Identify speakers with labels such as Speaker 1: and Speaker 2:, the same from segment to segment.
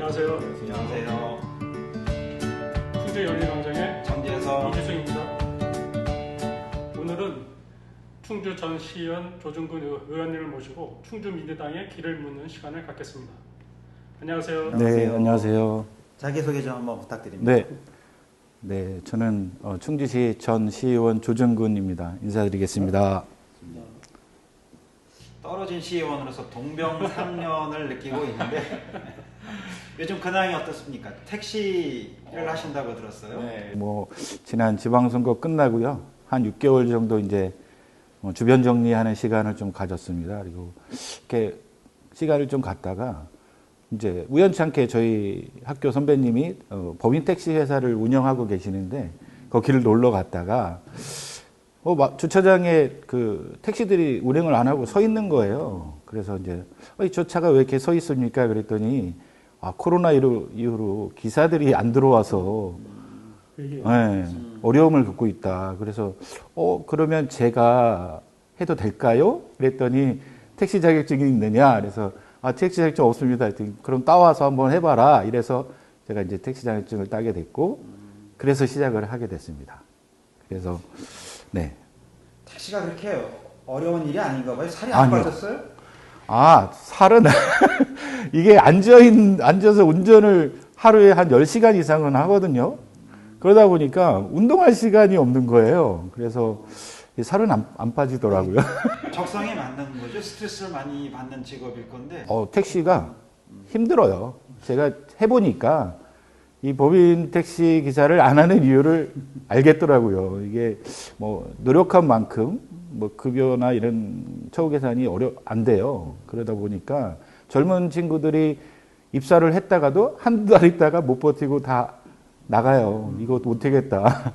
Speaker 1: 안녕하세요.
Speaker 2: 안녕하세요.
Speaker 1: 충주연리광장의
Speaker 2: 정재석
Speaker 1: 이주승입니다. 오늘은 충주 전 시의원 조중근 의원님을 모시고 충주민주당의 길을 묻는 시간을 갖겠습니다. 안녕하세요.
Speaker 3: 네, 안녕하세요.
Speaker 2: 자기소개 좀 한번 부탁드립니다.
Speaker 3: 네, 저는 충주시 전 시의원 조중근입니다. 인사드리겠습니다.
Speaker 2: 떨어진 시의원으로서 동병상련을 느끼고 있는데 요즘 근황이 어떻습니까? 택시를 하신다고 들었어요.
Speaker 3: 네, 지난 지방선거 끝나고요. 한 6개월 정도 이제 주변 정리하는 시간을 좀 가졌습니다. 그리고 이렇게 시간을 좀 갖다가 이제 우연찮게 저희 학교 선배님이 법인 택시 회사를 운영하고 계시는데 거기를 놀러 갔다가 주차장에 그 택시들이 운행을 안 하고 서 있는 거예요. 그래서 이제 저 차가 왜 이렇게 서 있습니까? 그랬더니 코로나 이후로 기사들이 안 들어와서 네, 어려움을 겪고 있다. 그래서 그러면 제가 해도 될까요? 그랬더니 택시 자격증이 있느냐? 그래서 택시 자격증 없습니다. 그럼 따와서 한번 해봐라. 이래서 제가 이제 택시 자격증을 따게 됐고, 그래서 시작을 하게 됐습니다. 그래서, 네.
Speaker 2: 택시가 그렇게 어려운 일이 아닌가 봐요. 살이 안 빠졌어요?
Speaker 3: 살은, 이게 앉아서 운전을 하루에 한 10시간 이상은 하거든요. 그러다 보니까 운동할 시간이 없는 거예요. 그래서 살은 안 빠지더라고요.
Speaker 2: 적성에 맞는 거죠. 스트레스를 많이 받는 직업일 건데.
Speaker 3: 택시가 힘들어요. 제가 해보니까 이 법인 택시 기사를 안 하는 이유를 알겠더라고요. 이게 노력한 만큼 급여나 이런 처우 계산이 안 돼요. 그러다 보니까 젊은 친구들이 입사를 했다가도 한두 달 있다가 못 버티고 다 나가요. 이거 못하겠다.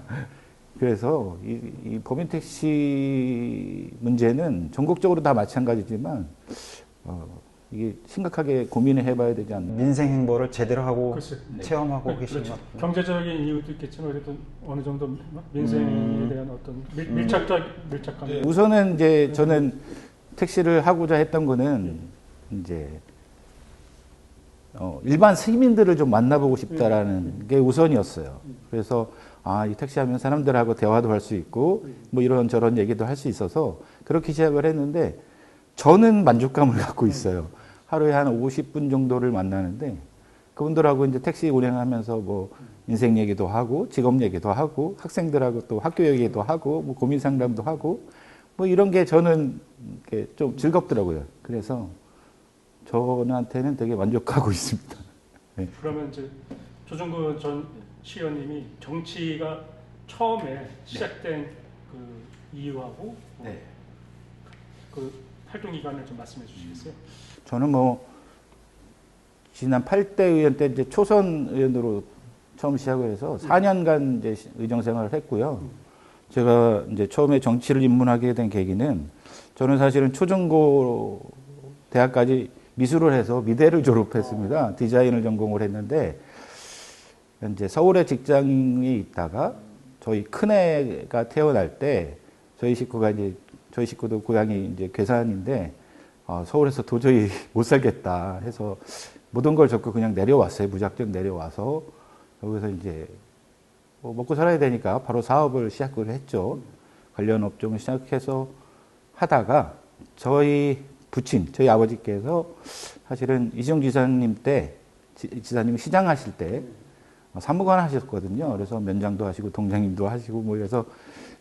Speaker 3: 그래서 이 법인 택시 문제는 전국적으로 다 마찬가지지만 이게 심각하게 고민을 해봐야 되지 않나.
Speaker 2: 민생 행보를 제대로 하고 체험하고 계신 것
Speaker 1: 그렇죠.
Speaker 2: 같아요.
Speaker 1: 경제적인 이유도 있겠지만 그래도 어느 정도 민생에 대한 어떤 밀착감.
Speaker 3: 우선은 이제 저는 택시를 하고자 했던 거는 이제 일반 시민들을 좀 만나보고 싶다라는 게 우선이었어요. 그래서 이 택시하면 사람들하고 대화도 할 수 있고 이런저런 얘기도 할 수 있어서 그렇게 시작을 했는데 저는 만족감을 갖고 있어요. 하루에 한 50분 정도를 만나는데 그분들하고 이제 택시 운행하면서 인생 얘기도 하고 직업 얘기도 하고 학생들하고 또 학교 얘기도 하고 고민 상담도 하고 이런 게 저는 좀 즐겁더라고요. 그래서 저한테는 되게 만족하고 있습니다. 네.
Speaker 1: 그러면 이제 조중근 전 시의원님이 정치가 처음에 시작된 그 이유하고 그 활동 기간을 좀 말씀해 주시겠어요?
Speaker 3: 저는 지난 8대 의원 때 이제 초선 의원으로 처음 시작을 해서 4년간 이제 의정 생활을 했고요. 제가 이제 처음에 정치를 입문하게 된 계기는 저는 사실은 초중고 대학까지 미술을 해서 미대를 졸업했습니다. 디자인을 전공을 했는데 이제 서울에 직장이 있다가 저희 큰애가 태어날 때 저희 식구도 고향이 이제 괴산인데 서울에서 도저히 못 살겠다 해서 모든 걸 접고 그냥 내려왔어요. 무작정 내려와서 여기서 이제 먹고 살아야 되니까 바로 사업을 시작을 했죠. 관련 업종을 시작해서 하다가 저희 부친, 저희 아버지께서 사실은 이시영 지사님 때 지사님이 시장 하실 때 사무관 하셨거든요. 그래서 면장도 하시고 동장님도 하시고 그래서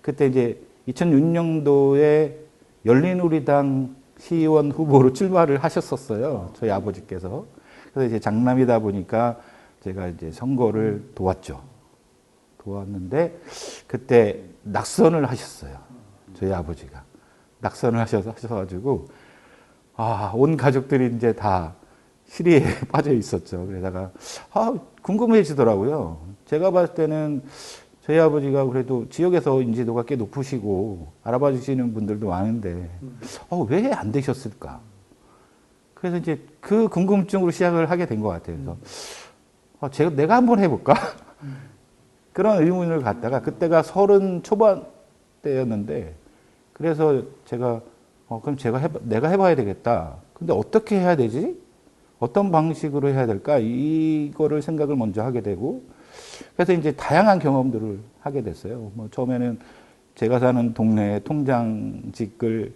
Speaker 3: 그때 이제 2006년도에 열린우리당 시의원 후보로 출마를 하셨었어요. 저희 아버지께서. 그래서 이제 장남이다 보니까 제가 이제 선거를 도왔는데 그때 낙선을 하셨어요. 저희 아버지가. 낙선을 하셔가지고 온 가족들이 이제 다 시리에 빠져 있었죠. 그러다가 궁금해지더라고요. 제가 봤을 때는 저희 아버지가 그래도 지역에서 인지도가 꽤 높으시고 알아봐 주시는 분들도 많은데 왜 안 되셨을까? 그래서 이제 그 궁금증으로 시작을 하게 된 것 같아요. 그래서 내가 한번 해볼까? 그런 의문을 갖다가 그때가 30 초반 때였는데 그래서 제가 그럼 내가 해봐야 되겠다. 근데 어떻게 해야 되지? 어떤 방식으로 해야 될까? 이거를 생각을 먼저 하게 되고, 그래서 이제 다양한 경험들을 하게 됐어요. 뭐 처음에는 제가 사는 동네에 통장직을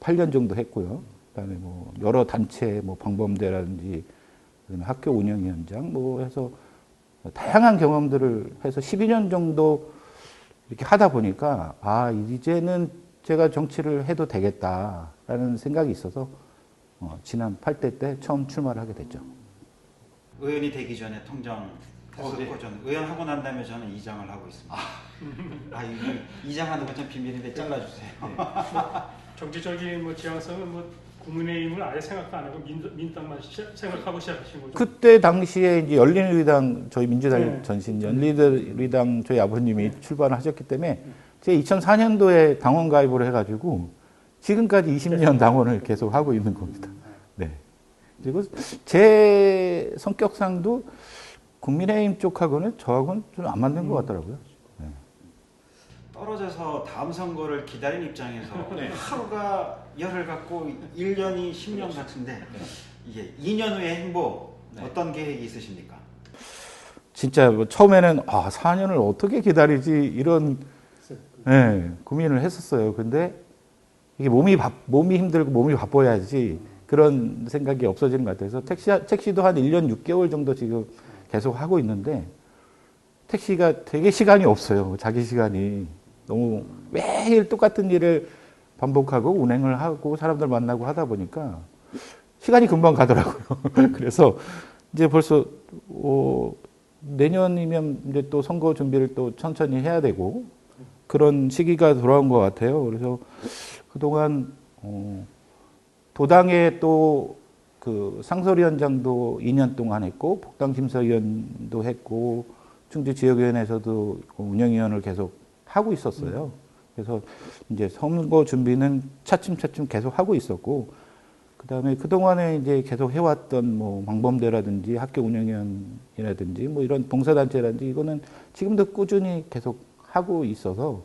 Speaker 3: 8년 정도 했고요. 그다음에 뭐 여러 단체, 뭐 방범대라든지 학교 운영위원장 뭐 해서 다양한 경험들을 해서 12년 정도 이렇게 하다 보니까 아 이제는 제가 정치를 해도 되겠다라는 생각이 있어서 지난 8대 때 처음 출마를 하게 됐죠.
Speaker 2: 의원이 되기 전에 통장 했었고 저는 의원하고 난 다음에 저는 이장을 하고 있습니다. 이장하는 건 좀 비밀인데 잘라주세요.
Speaker 1: 정치적인 뭐 지향성은 뭐 국민의힘을 아예 생각 안 하고 민당만 생각하고 시작하신 거죠.
Speaker 3: 그때 당시에 이제 열린우리당 저희 민주당
Speaker 1: 네.
Speaker 3: 전신 열린우리당 저희 아버님이 출발을 하셨기 때문에 제가 2004년도에 당원 가입을 해가지고 지금까지 20년 당원을 계속 하고 있는 겁니다. 네. 그리고 제 성격상도 국민의힘 쪽하고는 저하고는 좀 안 맞는 것 같더라고요. 네.
Speaker 2: 떨어져서 다음 선거를 기다리는 입장에서 하루가 열흘 같고 1년이 10년 같은데 이게 2년 후의 행보 어떤 계획이 있으십니까?
Speaker 3: 진짜 뭐 처음에는 4년을 어떻게 기다리지 이런 고민을 했었어요. 근데 이게 몸이 힘들고 몸이 바빠야지 그런 생각이 없어지는 것 같아서 택시도 한 1년 6개월 정도 지금 계속 하고 있는데 택시가 되게 시간이 없어요. 자기 시간이. 너무 매일 똑같은 일을 반복하고 운행을 하고 사람들 만나고 하다 보니까 시간이 금방 가더라고요. 그래서 이제 벌써 내년이면 이제 또 선거 준비를 또 천천히 해야 되고 그런 시기가 돌아온 것 같아요. 그래서 그동안 도당에 또 그 상설위원장도 2년 동안 했고 복당심사위원도 했고 충주 지역위원회에서도 운영위원을 계속 하고 있었어요. 그래서 이제 선거 준비는 차츰차츰 계속 하고 있었고, 그 다음에 그동안에 이제 계속 해왔던 뭐 방범대라든지 학교 운영위원이라든지 뭐 이런 봉사단체라든지 이거는 지금도 꾸준히 계속 하고 있어서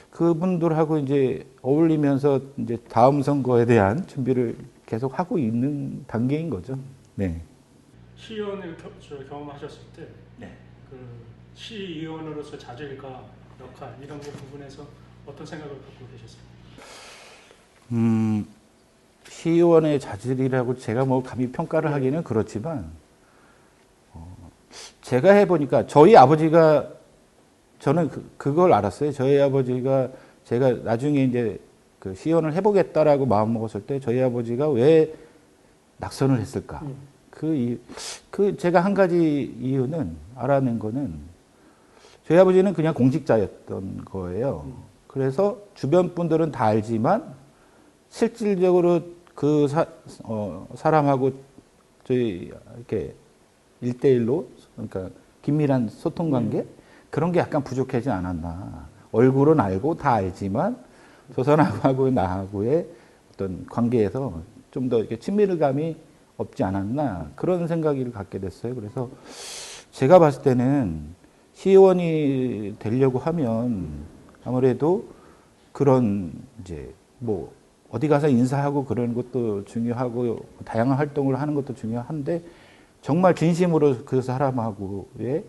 Speaker 3: 그분들하고 이제 어울리면서 이제 다음 선거에 대한 준비를 계속 하고 있는 단계인 거죠. 네.
Speaker 1: 시의원을 경험하셨을 때,
Speaker 2: 네.
Speaker 1: 그 시의원으로서 자질과 역할 이런 부분에서 어떤 생각을 갖고 계셨어요?
Speaker 3: 시의원의 자질이라고 제가 뭐 감히 평가를 하기는 그렇지만 제가 해보니까 저희 아버지가 저는 그걸 알았어요. 저희 아버지가 제가 나중에 이제 그 시의원을 해보겠다라고 마음 먹었을 때 저희 아버지가 왜 낙선을 했을까? 제가 한 가지 이유는 알아낸 거는 저희 아버지는 그냥 공직자였던 거예요. 그래서 주변 분들은 다 알지만 실질적으로 그 사람하고 저희 이렇게 1대1로 그러니까 긴밀한 소통 관계 그런 게 약간 부족하지 않았나. 얼굴은 알고 다 알지만 저 사람하고 나하고의 어떤 관계에서 좀 더 이렇게 친밀감이 없지 않았나 그런 생각을 갖게 됐어요. 그래서 제가 봤을 때는 시의원이 되려고 하면 아무래도 그런 이제 뭐 어디 가서 인사하고 그런 것도 중요하고 다양한 활동을 하는 것도 중요한데 정말 진심으로 그 사람하고의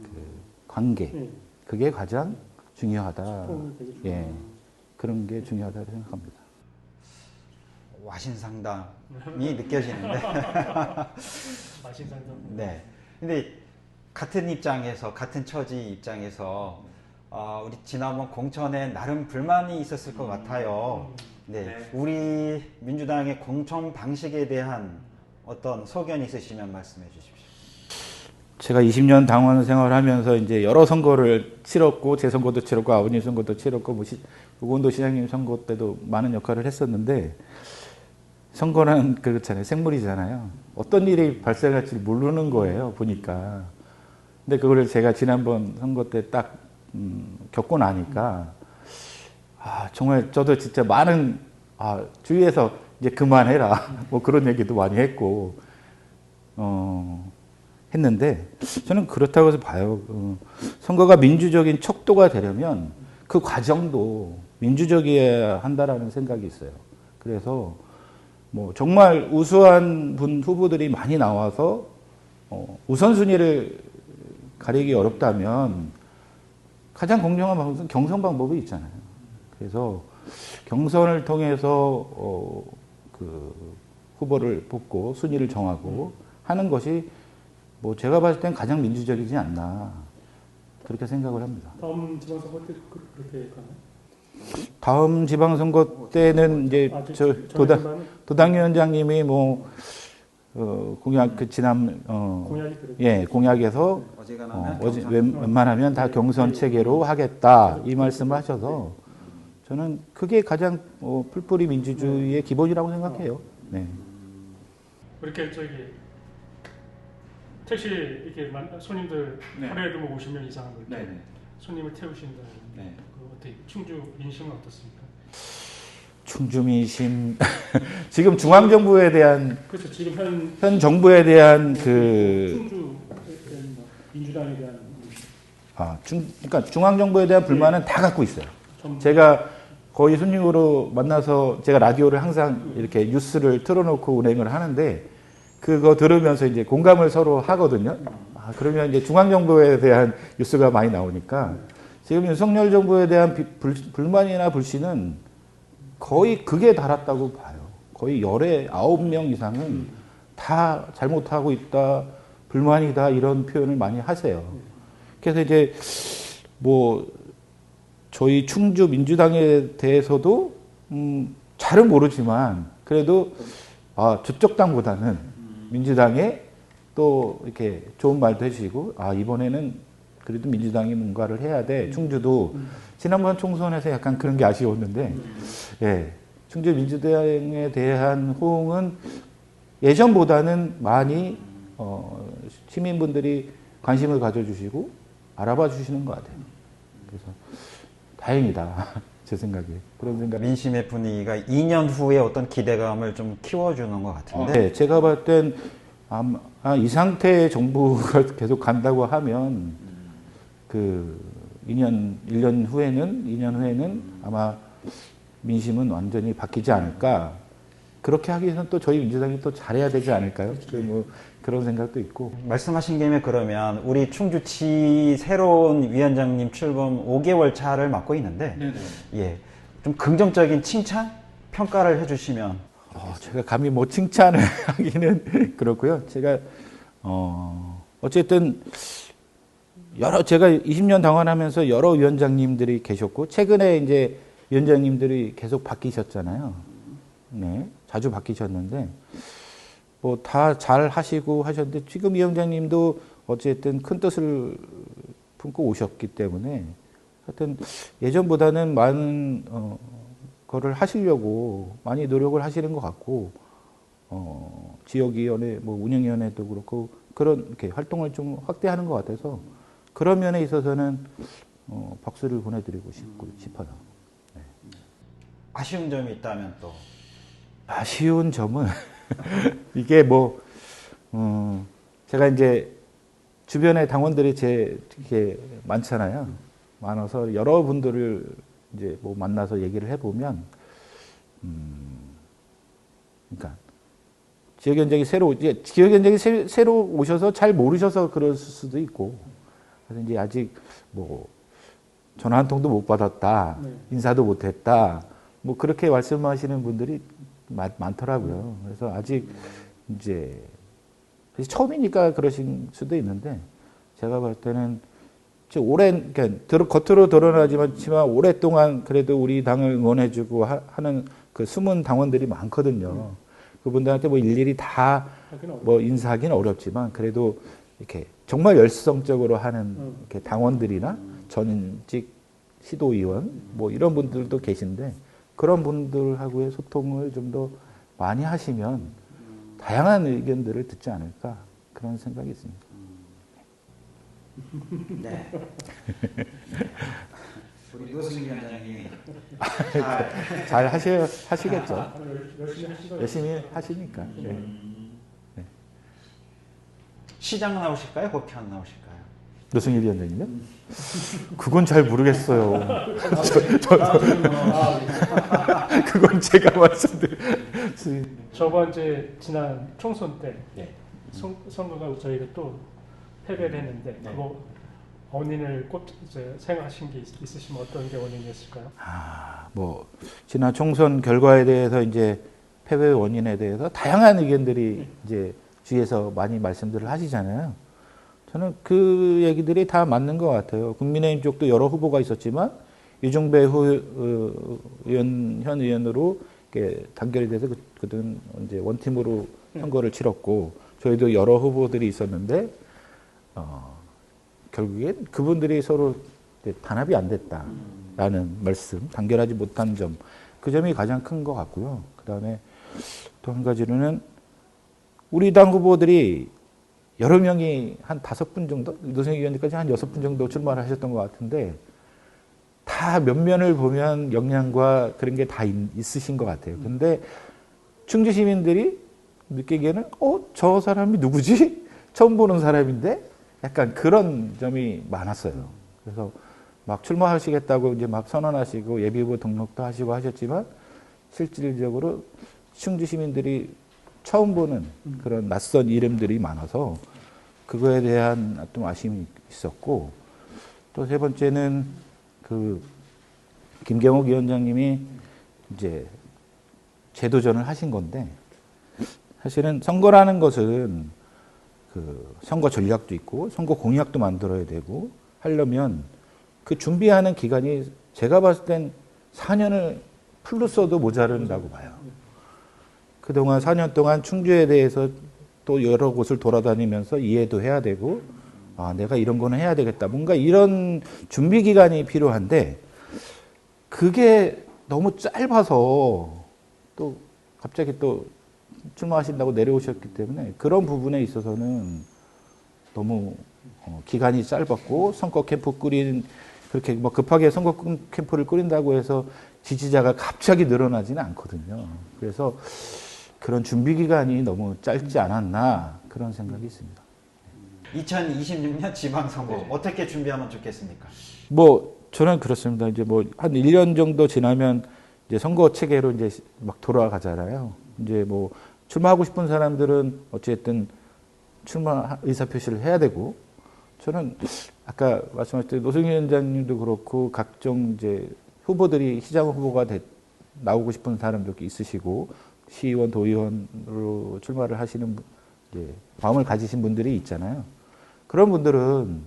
Speaker 3: 그 관계 그게 가장 중요하다. 예, 그런 게 중요하다고 생각합니다.
Speaker 2: 와신상담이 느껴지는데.
Speaker 1: 와신상담.
Speaker 2: 네. 근데 같은 입장에서 같은 처지 입장에서 우리 지난번 공천에 나름 불만이 있었을 것 같아요. 네. 우리 민주당의 공천 방식에 대한 어떤 소견이 있으시면 말씀해 주십시오.
Speaker 3: 제가 20년 당원 생활하면서 이제 여러 선거를 치렀고 재선거도 치렀고 아버님 선거도 치렀고 뭐 우건도 시장님 선거 때도 많은 역할을 했었는데 선거는 그렇잖아요. 생물이잖아요. 어떤 일이 발생할지 모르는 거예요. 보니까. 근데 그거를 제가 지난번 선거 때 딱 겪고 나니까 정말 저도 진짜 많은 주위에서 이제 그만해라 뭐 그런 얘기도 많이 했고 했는데 저는 그렇다고 해서 봐요. 선거가 민주적인 척도가 되려면 그 과정도 민주적이어야 한다라는 생각이 있어요. 그래서 뭐 정말 우수한 분 후보들이 많이 나와서 우선순위를 가리기 어렵다면 가장 공정한 방법은 경선 방법이 있잖아요. 그래서 경선을 통해서 그 후보를 뽑고 순위를 정하고 하는 것이 뭐 제가 봤을 땐 가장 민주적이지 않나 그렇게 생각을 합니다.
Speaker 1: 다음 지방선거 때 그렇게 가나요?
Speaker 3: 다음 지방선거 때는 이제 저 도당위원장님이 뭐 공약 그 지난
Speaker 1: 공약이 그래요.
Speaker 3: 예 공약에서 웬만하면 다 경선 체계로 하겠다 이 말씀을 하셔서 저는 그게 가장 풀뿌리 민주주의의 기본이라고 생각해요. 네.
Speaker 1: 이렇게 택시 이렇게 손님들 하루에도 뭐 50명 이상 이렇게 손님을 태우신다. 어떻게 충주 민심은 어떻습니까?
Speaker 3: 충주 민심 지금 중앙 정부에 대한
Speaker 1: 그렇죠. 지금
Speaker 3: 현 정부에 대한 그
Speaker 1: 충주 민주당에 대한
Speaker 3: 그러니까 중앙 정부에 대한 불만은 다 갖고 있어요. 제가 거의 손님으로 만나서 제가 라디오를 항상 이렇게 뉴스를 틀어놓고 운행을 하는데 그거 들으면서 이제 공감을 서로 하거든요. 그러면 이제 중앙 정부에 대한 뉴스가 많이 나오니까 지금 윤석열 정부에 대한 불만이나 불신은 거의 극에 달았다고 봐요. 거의 열에 9명 이상은 다 잘못하고 있다, 불만이다 이런 표현을 많이 하세요. 그래서 이제 뭐 저희 충주 민주당에 대해서도 잘은 모르지만 그래도 저쪽 당보다는 민주당에 또 이렇게 좋은 말도 해주시고 이번에는 그래도 민주당이 뭔가를 해야 돼. 충주도 지난번 총선에서 약간 그런 게 아쉬웠는데 예, 충주 민주당에 대한 호응은 예전보다는 많이 시민분들이 관심을 가져주시고 알아봐 주시는 것 같아요. 그래서 다행이다. 제 생각에. 그런 생각.
Speaker 2: 민심의 분위기가 2년 후에 어떤 기대감을 좀 키워주는 것 같은데.
Speaker 3: 네, 제가 봤을 땐 이 상태의 정부가 계속 간다고 하면 그 1년 후에는 아마 민심은 완전히 바뀌지 않을까. 그렇게 하기 위해서는 또 저희 민주당이 또 잘해야 되지 않을까요? 그런 생각도 있고.
Speaker 2: 말씀하신 김에 그러면 우리 충주치 새로운 위원장님 출범 5개월 차를 맡고 있는데, 예, 좀 긍정적인 칭찬, 평가를 해주시면.
Speaker 3: 제가 감히 뭐 칭찬을 하기는 그렇고요. 제가 어쨌든 제가 20년 당원하면서 여러 위원장님들이 계셨고 최근에 이제 위원장님들이 계속 바뀌셨잖아요. 네, 자주 바뀌셨는데. 뭐 다 잘 하시고 하셨는데 지금 위원장님도 어쨌든 큰 뜻을 품고 오셨기 때문에 하여튼 예전보다는 많은 거를 하시려고 많이 노력을 하시는 것 같고 지역위원회 뭐 운영위원회도 그렇고 그런 이렇게 활동을 좀 확대하는 것 같아서 그런 면에 있어서는 박수를 보내드리고 싶어요. 네.
Speaker 2: 아쉬운 점이 있다면 또.
Speaker 3: 아쉬운 점은 이게 뭐 제가 이제 주변에 당원들이 이렇게 많잖아요. 많아서 여러분들을 이제 뭐 만나서 얘기를 해보면, 그러니까 지역위원장이 새로 오셔서 잘 모르셔서 그럴 수도 있고, 그래서 이제 아직 뭐 전화 한 통도 못 받았다, 인사도 못했다, 뭐 그렇게 말씀하시는 분들이 많더라고요. 그래서 아직 이제 처음이니까 그러신 수도 있는데 제가 볼 때는 그러니까 겉으로 드러나지만 오랫동안 그래도 우리 당을 응원해주고 하는 그 숨은 당원들이 많거든요. 그분들한테 뭐 일일이 다 뭐 인사하기는 어렵지만 그래도 이렇게 정말 열성적으로 하는 이렇게 당원들이나 전직 시도의원 뭐 이런 분들도 계신데 그런 분들하고의 소통을 좀 더 많이 하시면 다양한 의견들을 듣지 않을까 그런 생각이 있습니다.
Speaker 2: 네. 우리 노승기 위원장님이
Speaker 3: 잘 하시겠죠. 열심히 하시니까. 네.
Speaker 2: 시장 나오실까요? 국회의원 나오실까요?
Speaker 3: 노승일 위원장님요? 그건 잘 모르겠어요. 그건 제가
Speaker 1: 저번 이제 지난 총선 때
Speaker 2: 네.
Speaker 1: 선거가 저희가 또 패배를 했는데
Speaker 2: 네.
Speaker 1: 그거 원인을 꼭 생각하신 게 있으시면 어떤 게 원인이었을까요?
Speaker 3: 뭐 지난 총선 결과에 대해서 이제 패배 원인에 대해서 다양한 의견들이 이제 주위에서 많이 말씀들을 하시잖아요. 저는 그 얘기들이 다 맞는 것 같아요. 국민의힘 쪽도 여러 후보가 있었지만 유종배 현 의원으로 이렇게 단결이 돼서 그들은 이제 원팀으로 선거를 치렀고 저희도 여러 후보들이 있었는데 결국엔 그분들이 서로 단합이 안 됐다라는 말씀, 단결하지 못한 점, 그 점이 가장 큰 것 같고요. 그 다음에 또 한 가지로는 우리 당 후보들이 여러 명이 한 5분 정도, 노승일 의원님까지 한 6분 정도 출마를 하셨던 것 같은데 다 면면을 보면 역량과 그런 게 다 있으신 것 같아요. 근데 충주 시민들이 느끼기에는 저 사람이 누구지? 처음 보는 사람인데 약간 그런 점이 많았어요. 그래서 막 출마하시겠다고 이제 막 선언하시고 예비후보 등록도 하시고 하셨지만 실질적으로 충주 시민들이 처음 보는 그런 낯선 이름들이 많아서 그거에 대한 좀 아쉬움이 있었고 또 세 번째는 그 김경욱 위원장님이 이제 재도전을 하신 건데 사실은 선거라는 것은 그 선거 전략도 있고 선거 공약도 만들어야 되고 하려면 그 준비하는 기간이 제가 봤을 땐 4년을 풀로 써도 모자른다고 봐요. 그동안 4년 동안 충주에 대해서 또 여러 곳을 돌아다니면서 이해도 해야 되고 내가 이런 거는 해야 되겠다. 뭔가 이런 준비 기간이 필요한데 그게 너무 짧아서 또 갑자기 또 출마하신다고 내려오셨기 때문에 그런 부분에 있어서는 너무 기간이 짧았고 선거 캠프 그렇게 뭐 급하게 선거 캠프를 꾸린다고 해서 지지자가 갑자기 늘어나지는 않거든요. 그래서 그런 준비 기간이 너무 짧지 않았나 그런 생각이 있습니다.
Speaker 2: 2026년 지방선거 어떻게 준비하면 좋겠습니까?
Speaker 3: 뭐 저는 그렇습니다. 이제 뭐 한 1년 정도 지나면 이제 선거 체계로 이제 막 돌아가잖아요. 이제 뭐 출마하고 싶은 사람들은 어쨌든 출마 의사 표시를 해야 되고 저는 아까 말씀하셨던 노승일 위원장님도 그렇고 각종 이제 후보들이 시장 후보가 나오고 싶은 사람도 있으시고 시의원, 도의원으로 출마를 하시는 이제 마음을 가지신 분들이 있잖아요. 그런 분들은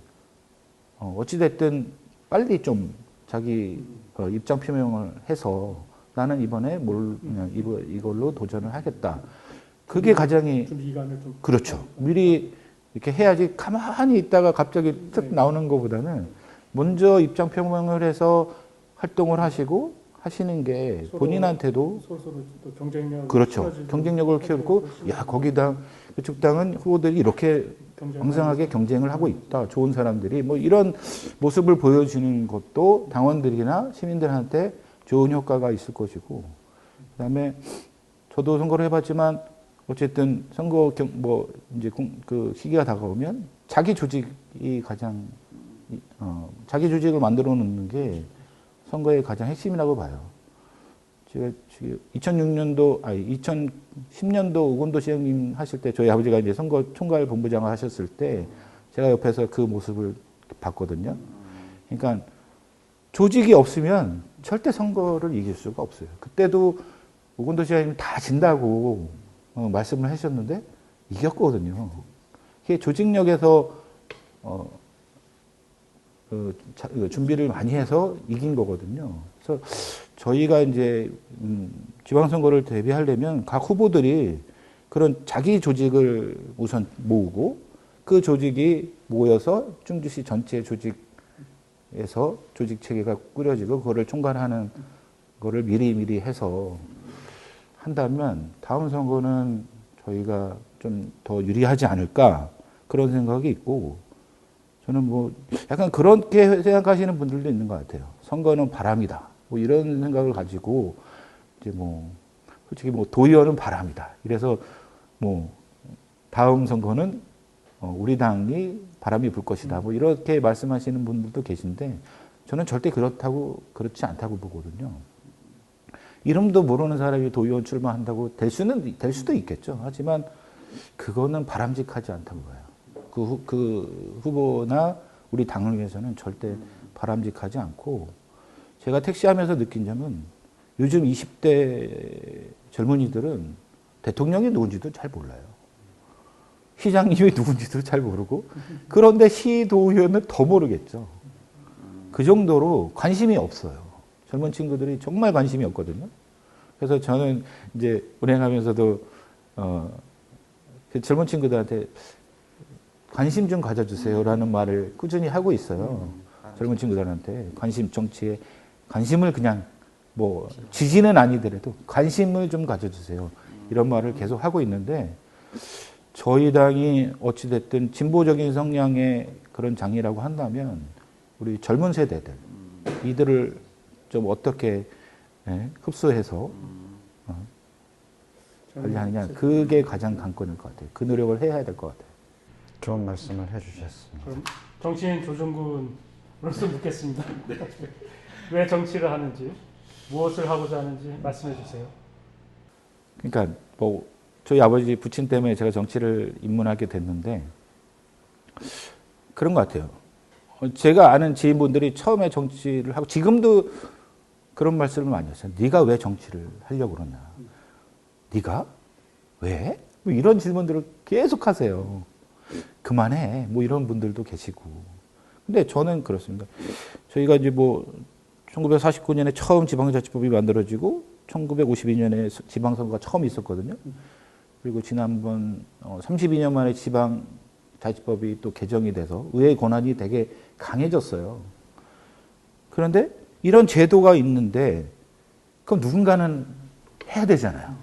Speaker 3: 어찌됐든 빨리 좀 자기 입장 표명을 해서 나는 이번에 이걸로 도전을 하겠다. 그게 가장 그렇죠. 미리 이렇게 해야지 가만히 있다가 갑자기 툭 나오는 것보다는 먼저 입장 표명을 해서 활동을 하시는 게 본인한테도
Speaker 1: 서로 또 경쟁력
Speaker 3: 그렇죠. 경쟁력을 키우고 거기 당 그쪽 당은 후보들이 이렇게 왕성하게 경쟁을 하고 있다. 좋은 사람들이 뭐 이런 모습을 보여주는 것도 당원들이나 시민들한테 좋은 효과가 있을 것이고 그다음에 저도 선거를 해봤지만 어쨌든 선거 이제 그 시기가 다가오면 자기 조직이 가장 자기 조직을 만들어 놓는 게 선거의 가장 핵심이라고 봐요. 제가 2010년도 오건도 시장님 하실 때 저희 아버지가 이제 선거 총괄 본부장을 하셨을 때 제가 옆에서 그 모습을 봤거든요. 그러니까 조직이 없으면 절대 선거를 이길 수가 없어요. 그때도 오건도 시장님 다 진다고 말씀을 하셨는데 이겼거든요. 이게 조직력에서 준비를 많이 해서 이긴 거거든요. 그래서 저희가 이제 지방선거를 대비하려면 각 후보들이 그런 자기 조직을 우선 모으고 그 조직이 모여서 충주시 전체 조직에서 조직 체계가 꾸려지고 그거를 총괄하는 거를 미리 해서 한다면 다음 선거는 저희가 좀 더 유리하지 않을까 그런 생각이 있고 저는 뭐 약간 그렇게 생각하시는 분들도 있는 것 같아요. 선거는 바람이다. 뭐 이런 생각을 가지고 이제 뭐 솔직히 뭐 도의원은 바람이다. 이래서 뭐 다음 선거는 우리 당이 바람이 불 것이다. 뭐 이렇게 말씀하시는 분들도 계신데 저는 절대 그렇지 않다고 보거든요. 이름도 모르는 사람이 도의원 출마한다고 될 수도 있겠죠. 하지만 그거는 바람직하지 않다고 봐요. 그 후보나 우리 당을 위해서는 절대 바람직하지 않고 제가 택시하면서 느낀 점은 요즘 20대 젊은이들은 대통령이 누군지도 잘 몰라요. 시장님이 누군지도 잘 모르고 그런데 시도의원은 더 모르겠죠. 그 정도로 관심이 없어요. 젊은 친구들이 정말 관심이 없거든요. 그래서 저는 이제 운행하면서도 그 젊은 친구들한테 관심 좀 가져주세요라는 말을 꾸준히 하고 있어요. 젊은 친구들한테 정치에 관심을 그냥 뭐 지지는 아니더라도 관심을 좀 가져주세요. 이런 말을 계속 하고 있는데 저희 당이 어찌됐든 진보적인 성향의 그런 당이라고 한다면 우리 젊은 세대들 이들을 좀 어떻게 흡수해서 관리하느냐 그게 가장 관건일 것 같아요. 그 노력을 해야 될 것 같아요.
Speaker 2: 좋은 말씀을 해주셨습니다.
Speaker 1: 그럼 정치인 조정근으로서 묻겠습니다. 네. 왜 정치를 하는지, 무엇을 하고자 하는지 말씀해 주세요.
Speaker 3: 그러니까 뭐 저희 아버지 부친 때문에 제가 정치를 입문하게 됐는데 그런 것 같아요. 제가 아는 지인분들이 처음에 정치를 하고 지금도 그런 말씀을 많이 하세요. 네가 왜 정치를 하려고 그러냐. 네가? 왜? 뭐 이런 질문들을 계속 하세요. 그만해. 뭐 이런 분들도 계시고. 근데 저는 그렇습니다. 저희가 이제 뭐 1949년에 처음 지방자치법이 만들어지고 1952년에 지방선거가 처음 있었거든요. 그리고 지난번 32년 만에 지방자치법이 또 개정이 돼서 의회 권한이 되게 강해졌어요. 그런데 이런 제도가 있는데 그럼 누군가는 해야 되잖아요.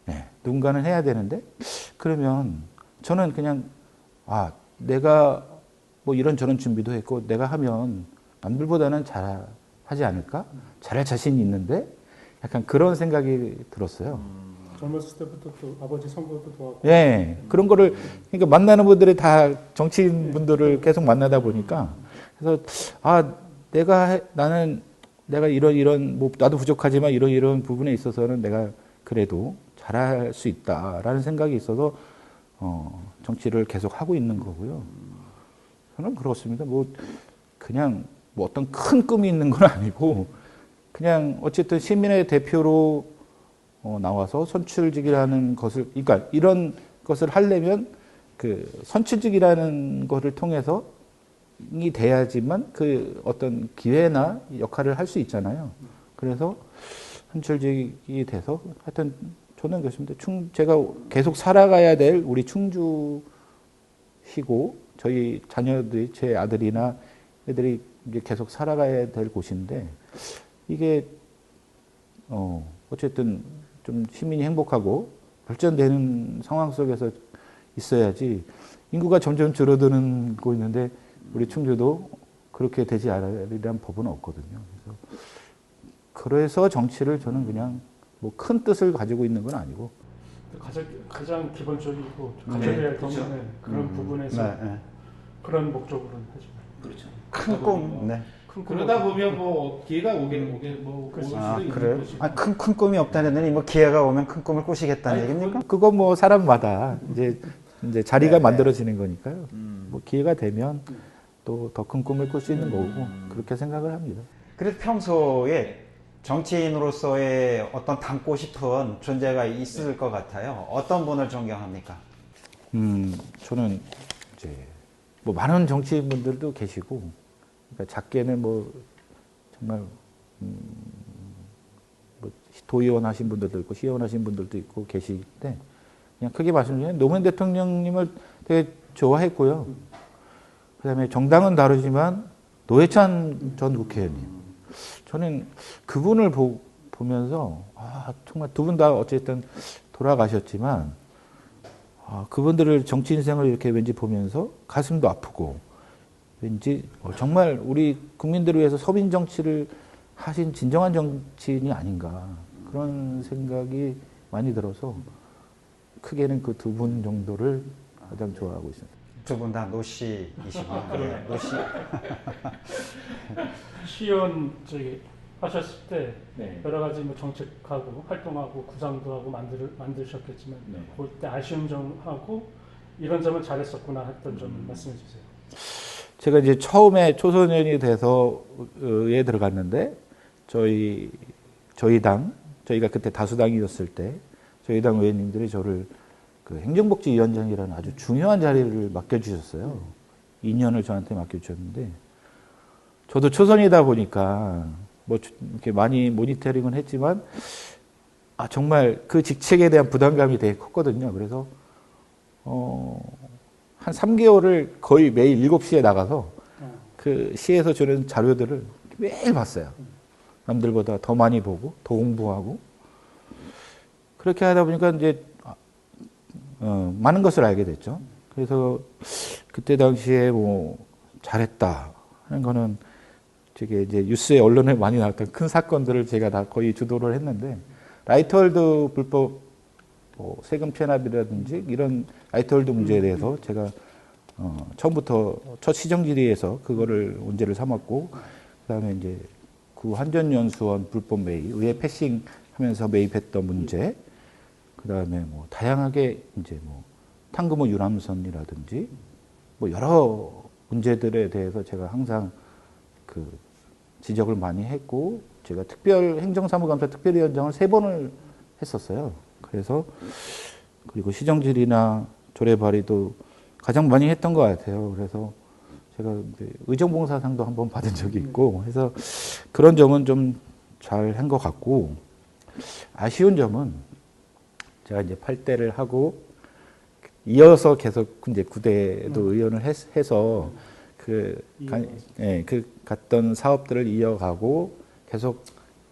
Speaker 3: 네, 누군가는 해야 되는데 그러면 저는 그냥 내가 뭐 이런저런 준비도 했고 내가 하면 남들보다는 잘하지 않을까? 잘할 자신이 있는데 약간 그런 생각이 들었어요.
Speaker 1: 젊었을 때부터 또 아버지 선거도 도와고.
Speaker 3: 예, 그런 거를 그러니까 만나는 분들이 다 정치인 분들을 계속 만나다 보니까 그래서 내가 이런 뭐 나도 부족하지만 이런 부분에 있어서는 내가 그래도 잘할 수 있다라는 생각이 있어서 정치를 계속 하고 있는 거고요. 저는 그렇습니다. 뭐 그냥 뭐 어떤 큰 꿈이 있는 건 아니고 그냥 어쨌든 시민의 대표로 나와서 선출직이라는 것을 그러니까 이런 것을 하려면 그 선출직이라는 것을 통해서 이 돼야지만 그 어떤 기회나 역할을 할 수 있잖아요. 그래서 선출직이 돼서 하여튼 저는 그렇습니다. 제가 계속 살아가야 될 우리 충주시고 저희 자녀들이 제 아들이나 애들이 이제 계속 살아가야 될 곳인데 이게 어쨌든 좀 시민이 행복하고 발전되는 상황 속에서 있어야지 인구가 점점 줄어드는고 있는데 우리 충주도 그렇게 되지 않으리란 법은 없거든요. 그래서 정치를 저는 그냥 뭐 큰 뜻을 가지고 있는 건 아니고
Speaker 1: 가장 기본적이고 가져야 할 그런 부분에서 그런 목적으로는 하죠.
Speaker 3: 그렇죠.
Speaker 2: 큰 꿈. 네.
Speaker 3: 그러다 보면 뭐 기회가 오게 올 수도 있는
Speaker 2: 그래요?
Speaker 3: 거죠.
Speaker 2: 큰 꿈이 없다는 뭐 기회가 오면 큰 꿈을 꾸시겠다는 얘기입니까?
Speaker 3: 그건 뭐 사람마다 이제 자리가 만들어지는 거니까요. 뭐 기회가 되면 또 더 큰 꿈을 꿀 수 있는 거고 그렇게 생각을 합니다.
Speaker 2: 그래도 평소에 정치인으로서의 어떤 닮고 싶은 존재가 있을 것 같아요. 어떤 분을 존경합니까?
Speaker 3: 저는 이제 뭐 많은 정치인분들도 계시고, 그러니까 작게는 뭐 정말 뭐 도의원 하신 분들도 있고 시의원 하신 분들도 있고 계시는데 그냥 크게 말씀드리면 노무현 대통령님을 되게 좋아했고요. 그다음에 정당은 다르지만 노회찬 전 국회의원님. 저는 그분을 보면서 정말 두 분 다 어쨌든 돌아가셨지만 그분들을 정치 인생을 이렇게 왠지 보면서 가슴도 아프고 왠지 정말 우리 국민들을 위해서 서민 정치를 하신 진정한 정치인이 아닌가 그런 생각이 많이 들어서 크게는 그 두 분 정도를 가장 좋아하고 있습니다.
Speaker 2: 두 분 다 노씨이시고요.
Speaker 1: 그러네.
Speaker 2: 노씨.
Speaker 1: 시연 저기 하셨을 때
Speaker 4: 네.
Speaker 1: 여러 가지 뭐 정책하고 활동하고 구상도 하고 만드셨겠지만
Speaker 4: 네.
Speaker 1: 그때 아쉬운 점하고 이런 점은 잘했었구나 했던 점 말씀해 주세요.
Speaker 3: 제가 이제 처음에 초선의원이 돼서 에 들어갔는데 저희 당 저희가 그때 다수당이었을 때 저희 당 의원님들이 저를 그 행정복지위원장이라는 아주 중요한 자리를 맡겨주셨어요. 2년을 저한테 맡겨주셨는데 저도 초선이다 보니까 뭐 이렇게 많이 모니터링은 했지만 정말 그 직책에 대한 부담감이 되게 컸거든요. 그래서 한 3개월을 거의 매일 7시에 나가서 그 시에서 주는 자료들을 매일 봤어요. 남들보다 더 많이 보고 더 공부하고 그렇게 하다 보니까 이제 많은 것을 알게 됐죠. 그래서 그때 당시에 뭐 잘했다 하는 거는 저게 이제 뉴스에 언론에 많이 나왔던 큰 사건들을 제가 다 거의 주도를 했는데 라이트홀드 불법 뭐 세금 편압이라든지 이런 라이트홀드 문제에 대해서 제가 처음부터 첫 시정질의에서 그거를 문제를 삼았고 그다음에 이제 구 한전연수원 불법 매입, 의회 패싱하면서 매입했던 문제, 그다음에 뭐 다양하게 이제 뭐 탕금호 유람선이라든지 뭐 여러 문제들에 대해서 제가 항상 그 지적을 많이 했고 제가 행정사무감사 특별위원장을 3번을 했었어요. 그래서 그리고 시정질의나 조례 발의도 가장 많이 했던 것 같아요. 그래서 제가 의정봉사상도 한번 받은 적이 있고 해서 그런 점은 좀 잘 한 것 같고 아쉬운 점은 제가 이제 8대를 하고 이어서 계속 이제 9대도 의원을 해서 그 갔던 사업들을 이어가고 계속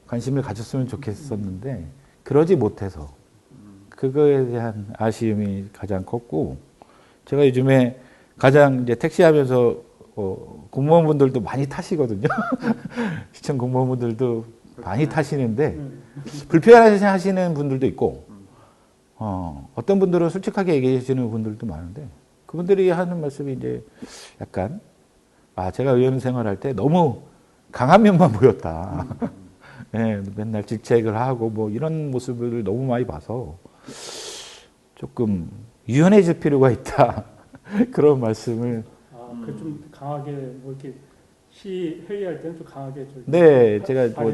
Speaker 3: 관심을 가졌으면 좋겠었는데 그러지 못해서 그거에 대한 아쉬움이 가장 컸고 제가 요즘에 가장 이제 택시하면서 공무원분들도 많이 타시거든요. 시청 공무원분들도 많이 타시는데 불편하시는 분들도 있고 어떤 분들은 솔직하게 얘기해 주시는 분들도 많은데 그분들이 하는 말씀이 이제 약간 제가 의원 생활할 때 너무 강한 면만 보였다. 네, 맨날 질책을 하고 뭐 이런 모습을 너무 많이 봐서 조금 유연해질 필요가 있다. 그런 말씀을.
Speaker 1: 그 좀 강하게 뭐 이렇게 시 회의할 때는 좀 강하게 좀
Speaker 3: 네, 제가 뭐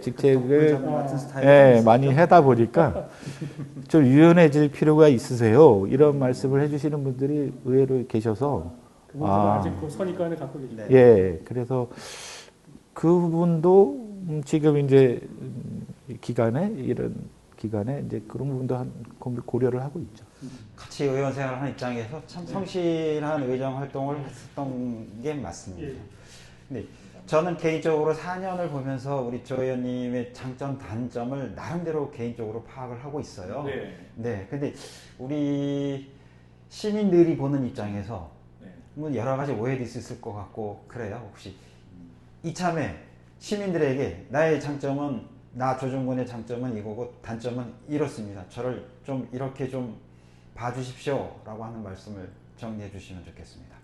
Speaker 3: 직책을 많이 하다 보니까 좀 유연해질 필요가 있으세요. 이런 말씀을 해주시는 분들이 의외로 계셔서
Speaker 1: 그분들은 아직 그 선입관을 갖고 계시네요.
Speaker 3: 예, 그래서 그분도 지금 이제 이런 기간에 이제 그런 부분도 고려를 하고 있죠.
Speaker 2: 같이 의원 생활을 한 입장에서 참 성실한 의정 활동을 했었던 게 맞습니다. 근데 저는 개인적으로 4년을 보면서 우리 조 의원님의 장점, 단점을 나름대로 개인적으로 파악을 하고 있어요. 네. 근데 우리 시민들이 보는 입장에서 뭐 여러 가지 오해도 있을 것 같고 그래요. 혹시 이참에 시민들에게 나의 장점은 나 조정군의 장점은 이거고 단점은 이렇습니다. 저를 좀 이렇게 좀 봐주십시오 라고 하는 말씀을 정리해 주시면 좋겠습니다.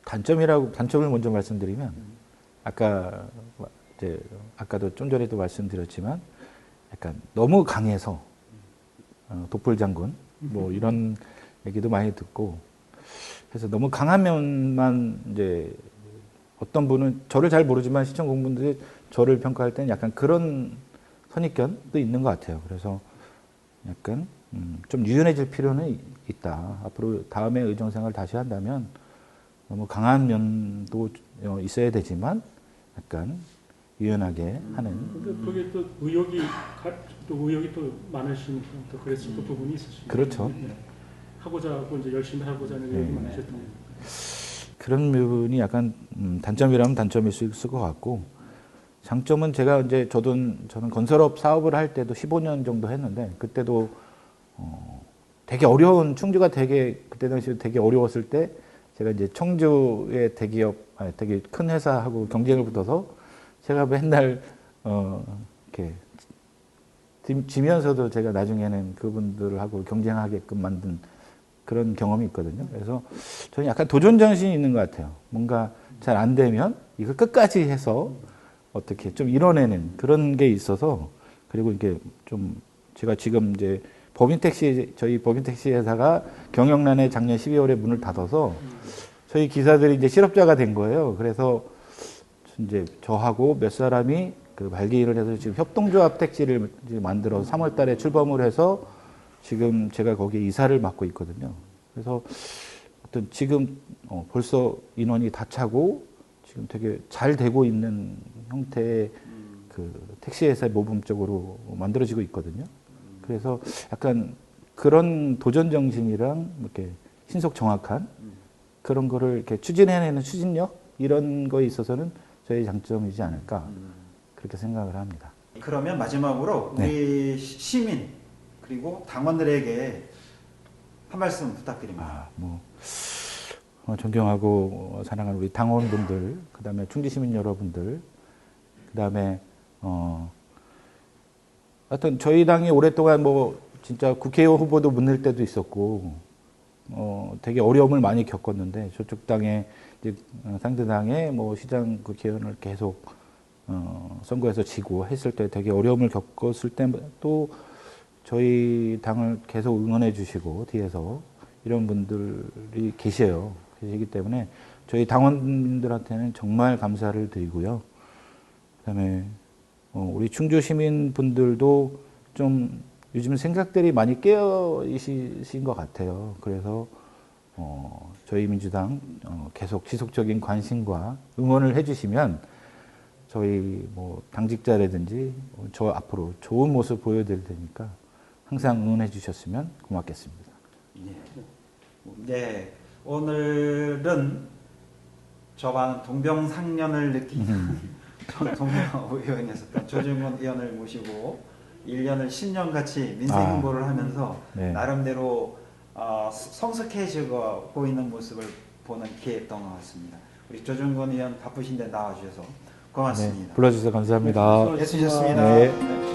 Speaker 3: 단점을 먼저 말씀드리면 아까도 좀 전에도 말씀드렸지만 약간 너무 강해서 독불장군 뭐 이런 얘기도 많이 듣고 그래서 너무 강한 면만 이제 어떤 분은 저를 잘 모르지만 시청 공무원들이 저를 평가할 때는 약간 그런 선입견도 있는 것 같아요. 그래서 약간 좀 유연해질 필요는 있다. 앞으로 다음에 의정생활 다시 한다면 너무 강한 면도 있어야 되지만 약간 유연하게 하는.
Speaker 1: 근데 그게 또 의욕이 또 많으신 또 그랬을 또 부분이 있으시죠.
Speaker 3: 그렇죠.
Speaker 1: 하고자 하고 이제 열심히 하고자 하는 의욕이 많으셨던 거예요.
Speaker 3: 그런 부분이 약간 단점이라면 단점일 수 있을 것 같고 장점은 제가 이제 저는 건설업 사업을 할 때도 15년 정도 했는데 그때도 되게 어려운 충주가 그때 당시에 되게 어려웠을 때 제가 이제 청주의 대기업 되게 큰 회사하고 경쟁을 붙어서 제가 맨날 이렇게 지면서도 제가 나중에는 그분들하고 경쟁하게끔 만든 그런 경험이 있거든요. 그래서 저는 약간 도전 정신이 있는 것 같아요. 뭔가 잘 안 되면 이걸 끝까지 해서 어떻게 좀 이뤄내는 그런 게 있어서, 그리고 이게 좀 제가 지금 이제 저희 법인택시 회사가 경영난에 작년 12월에 문을 닫아서 저희 기사들이 이제 실업자가 된 거예요. 그래서 이제 저하고 몇 사람이 그 발기를 해서 지금 협동조합 택시를 이제 만들어서 3월 달에 출범을 해서 지금 제가 거기에 이사를 맡고 있거든요. 그래서 어떤 지금 벌써 인원이 다 차고 지금 되게 잘 되고 있는 형태의 그 택시회사의 모범적으로 만들어지고 있거든요. 그래서 약간 그런 도전 정신이랑 이렇게 신속 정확한 그런 거를 이렇게 추진해내는 추진력 이런 거에 있어서는 저희 장점이지 않을까 그렇게 생각을 합니다.
Speaker 2: 그러면 마지막으로 우리 시민 그리고 당원들에게 한 말씀 부탁드립니다.
Speaker 3: 존경하고 사랑하는 우리 당원분들, 그다음에 충주시민 여러분들, 그다음에 하여튼 저희 당이 오랫동안 뭐 진짜 국회의원 후보도 못 낼 때도 있었고 되게 어려움을 많이 겪었는데, 저쪽 당에 이제 상대 당에 뭐 시장 국회의원을 계속 선거에서 지고 했을 때 되게 어려움을 겪었을 때 또 저희 당을 계속 응원해 주시고 뒤에서 이런 분들이 계시기 때문에 저희 당원들한테는 정말 감사를 드리고요. 그다음에 우리 충주 시민분들도 좀 요즘 생각들이 많이 깨어 있으신 것 같아요. 그래서 저희 민주당 계속 지속적인 관심과 응원을 해주시면 저희 뭐 당직자라든지 저 앞으로 좋은 모습 보여드릴 테니까 항상 응원해 주셨으면 고맙겠습니다.
Speaker 2: 네, 오늘은 저와는 동병상련을 느끼는 동료 의원이었었던 조중곤 의원을 모시고 1년을 10년같이 민생 홍보를 하면서 나름대로 성숙해지고 보이는 모습을 보는 기회였던 것 같습니다. 우리 조중곤 의원 바쁘신데 나와주셔서 고맙습니다.
Speaker 3: 불러주셔서 감사합니다.
Speaker 2: 애쓰셨습니다.